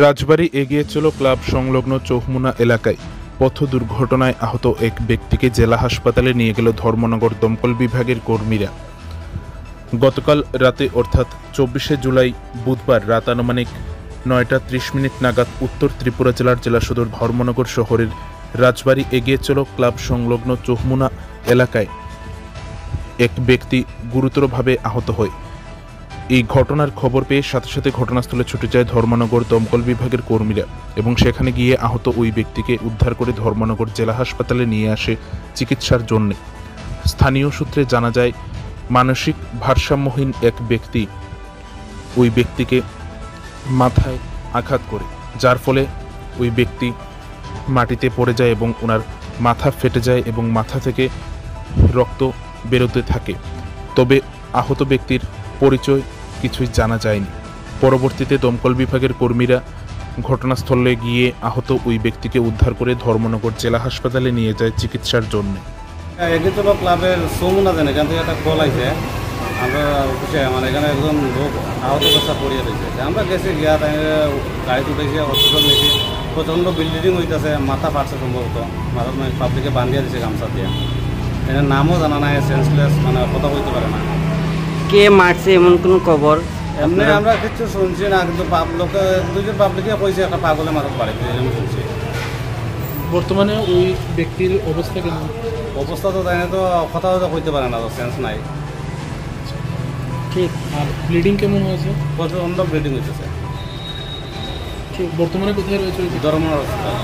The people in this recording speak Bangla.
রাজবাড়ী এগিয়ে চলো ক্লাব সংলগ্ন চৌমুনা এলাকায় পথ দুর্ঘটনায় আহত এক ব্যক্তিকে জেলা হাসপাতালে নিয়ে গেল ধর্মনগর দমকল বিভাগের কর্মীরা। গতকাল রাতে অর্থাৎ 24শে জুলাই বুধবার রাত আনুমানিক 9টা 30 মিনিট নাগাদ উত্তর ত্রিপুরা জেলার জেলা সদর ধর্মনগর শহরের রাজবাড়ী এগিয়ে চলো ক্লাব সংলগ্ন চৌমুনা এলাকায় এক ব্যক্তি গুরুতরভাবে আহত হয়। এই ঘটনার খবর পেয়ে সাথে সাথে ঘটনাস্থলে ছুটে যায় ধর্মনগর দমকল বিভাগের কর্মীরা এবং সেখানে গিয়ে আহত ওই ব্যক্তিকে উদ্ধার করে ধর্মনগর জেলা হাসপাতালে নিয়ে আসে চিকিৎসার জন্য। স্থানীয় সূত্রে জানা যায়, মানসিক ভারসাম্যহীন এক ব্যক্তি ওই ব্যক্তিকে মাথায় আঘাত করে, যার ফলে ওই ব্যক্তি মাটিতে পড়ে যায় এবং ওনার মাথা ফেটে যায় এবং মাথা থেকে রক্ত বেরোতে থাকে। তবে আহত ব্যক্তির পরিচয় কিছুই জানা যায়নি। পরবর্তীতে দমকল বিভাগের কর্মীরা ঘটনাস্থলে গিয়ে আহত ওই ব্যক্তিকে উদ্ধার করে ধর্মনগর জেলা হাসপাতালে নিয়ে যায় চিকিৎসার জন্য। এগিয়ে ক্লাবের চৌমুনা যেন এখান থেকে একটা কল আছে, আমরা মানে এখানে একজন লোক আহত অবস্থা পড়িয়ে রয়েছে। আমরা গেছি গিয়া তাই গাড়িতে উঠেছি, হসপিটাল নিয়েছি। প্রচণ্ড বিল্ডিং হইতেছে, মাথা ফাটছে সম্ভবত, মাথা পাবলিকে বান্ধিয়ে দিয়েছে গামছা দিয়ে। এর নামও জানা নাই, সেন্সলেস, মানে কথা বলতে পারে না। কে মারছে এমন কোনো খবর এমনি আমরা কিছু শুনছি না, কিন্তু দুজন পাবলিকে কইছে একটা পাগলে মারত পারে, শুনছি। বর্তমানে ওই ব্যক্তির অবস্থা কেমন? অবস্থা তো তাই তো কথা কইতে পারে না, তো সেন্স নাই। ঠিক। আর ব্লিডিং কেমন হয়েছে? প্রচণ্ড ব্লিডিং হইতেছে। ঠিক। বর্তমানে কোথায় রয়েছে? ধর্মনগর হসপিটাল।